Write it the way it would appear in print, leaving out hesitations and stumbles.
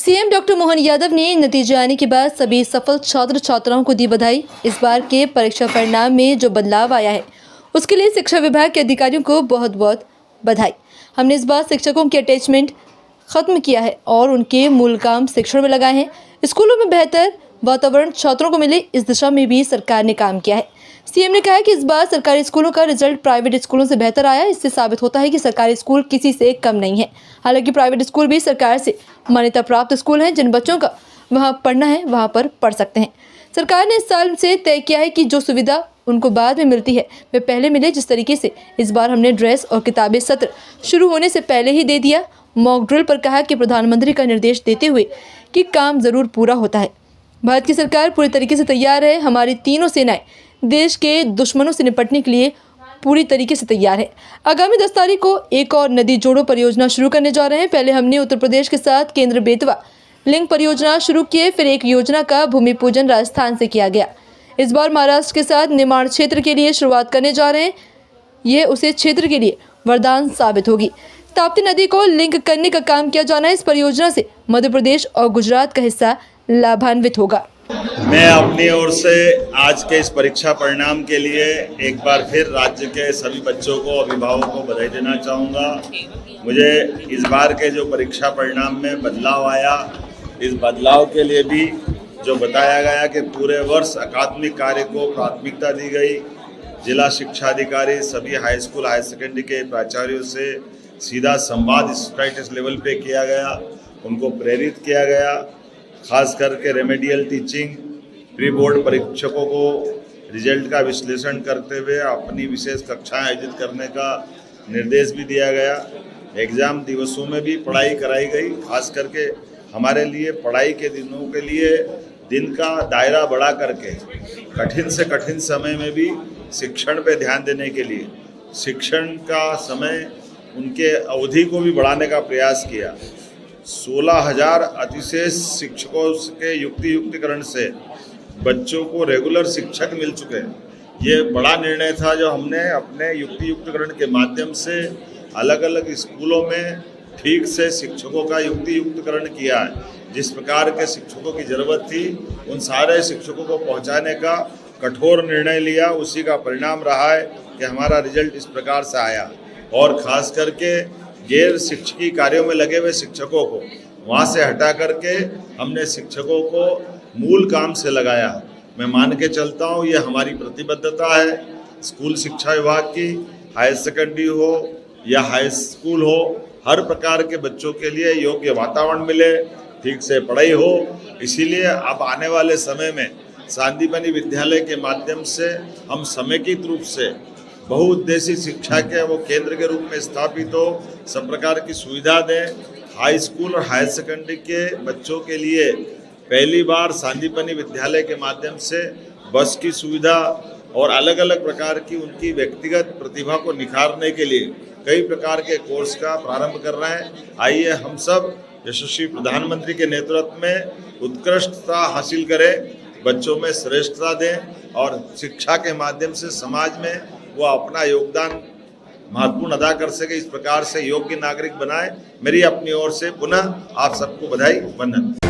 CM doctor Mohan Yadav ने नतीजे आने के बाद सभी सफल छात्र छात्राओं को दी बधाई। इस बार के परीक्षा परिणाम में जो बदलाव आया है उसके लिए शिक्षा विभाग के अधिकारियों को बहुत बहुत बधाई। हमने इस बार शिक्षकों की अटैचमेंट खत्म किया है और उनके मूल काम शिक्षण में लगाए हैं। स्कूलों में बेहतर वातावरण छात्रों को मिले, इस दिशा में भी सरकार ने काम किया है। सीएम ने कहा कि इस बार सरकारी स्कूलों का रिजल्ट प्राइवेट स्कूलों से बेहतर आया। इससे साबित होता है कि सरकारी स्कूल किसी से कम नहीं है। हालांकि प्राइवेट स्कूल भी सरकार से मान्यता प्राप्त स्कूल हैं। जिन बच्चों का वहां पढ़ना है वहां पर पढ़ सकते हैं। सरकार ने इस साल से तय किया है कि जो सुविधा उनको बाद में मिलती है वे पहले मिले। जिस तरीके से इस बार हमने ड्रेस और किताबें सत्र शुरू होने से पहले ही दे दिया। मॉक ड्रिल पर कहा कि प्रधानमंत्री का निर्देश देते हुए कि काम जरूर पूरा होता है। भारत की सरकार पूरी तरीके से तैयार है। हमारी तीनों सेनाएं देश के दुश्मनों से निपटने के लिए पूरी तरीके से तैयार है। आगामी 10 तारीख को एक और नदी जोड़ो परियोजना शुरू करने जा रहे हैं। पहले हमने उत्तर प्रदेश के साथ केंद्र बेतवा लिंक परियोजना शुरू किए, फिर एक योजना का भूमि पूजन राजस्थान से किया गया। इस बार महाराष्ट्र के साथ निर्माण क्षेत्र के लिए शुरुआत करने जा रहे हैं। ये उसे क्षेत्र के लिए वरदान साबित होगी। ताप्ती नदी को लिंक करने का काम किया जाना है। इस परियोजना से मध्य प्रदेश और गुजरात का हिस्सा लाभान्वित होगा। मैं अपनी ओर से आज के इस परीक्षा परिणाम के लिए एक बार फिर राज्य के सभी बच्चों को, अभिभावकों को बधाई देना चाहूँगा। मुझे इस बार के जो परीक्षा परिणाम में बदलाव आया, इस बदलाव के लिए भी जो बताया गया कि पूरे वर्ष अकादमिक कार्य को प्राथमिकता दी गई। जिला शिक्षा अधिकारी सभी हाई स्कूल हायर सेकेंडरी के प्राचार्यों से सीधा संवाद स्टेटस लेवल पे किया गया, उनको प्रेरित किया गया। खास करके रेमेडियल टीचिंग, प्री बोर्ड परीक्षकों को रिजल्ट का विश्लेषण करते हुए अपनी विशेष कक्षाएं आयोजित करने का निर्देश भी दिया गया। एग्ज़ाम दिवसों में भी पढ़ाई कराई गई। खास करके हमारे लिए पढ़ाई के दिनों के लिए दिन का दायरा बढ़ा करके कठिन से कठिन समय में भी शिक्षण पे ध्यान देने के लिए शिक्षण का समय, उनके अवधि को भी बढ़ाने का प्रयास किया। 16,000 अतिशेष शिक्षकों के युक्तिकरण से बच्चों को रेगुलर शिक्षक मिल चुके हैं। ये बड़ा निर्णय था जो हमने अपने युक्तिकरण के माध्यम से अलग अलग स्कूलों में ठीक से शिक्षकों का युक्तिकरण किया है। जिस प्रकार के शिक्षकों की ज़रूरत थी उन सारे शिक्षकों को पहुंचाने का कठोर निर्णय लिया। उसी का परिणाम रहा है कि हमारा रिजल्ट इस प्रकार से आया। और ख़ास करके गैर शिक्षकी कार्यों में लगे हुए शिक्षकों को वहाँ से हटा करके हमने शिक्षकों को मूल काम से लगाया। मैं मान के चलता हूँ ये हमारी प्रतिबद्धता है। स्कूल शिक्षा विभाग की, हायर सेकेंडरी हो या हाई स्कूल हो, हर प्रकार के बच्चों के लिए योग्य वातावरण मिले, ठीक से पढ़ाई हो। इसीलिए अब आने वाले समय में सांदीपनि विद्यालय के माध्यम से हम समेकित रूप से बहुउद्देशीय शिक्षा के वो केंद्र के रूप में स्थापित हो, सब प्रकार की सुविधा दें। हाई स्कूल और हायर सेकेंडरी के बच्चों के लिए पहली बार सांदीपनि विद्यालय के माध्यम से बस की सुविधा और अलग अलग प्रकार की उनकी व्यक्तिगत प्रतिभा को निखारने के लिए कई प्रकार के कोर्स का प्रारंभ कर रहे हैं। आइए हम सब यशस्वी प्रधानमंत्री के नेतृत्व में उत्कृष्टता हासिल करें, बच्चों में श्रेष्ठता दें और शिक्षा के माध्यम से समाज में वो अपना योगदान महत्वपूर्ण अदा कर सके। इस प्रकार से योग्य नागरिक बनाए। मेरी अपनी ओर से पुनः आप सबको बधाई, वंदन।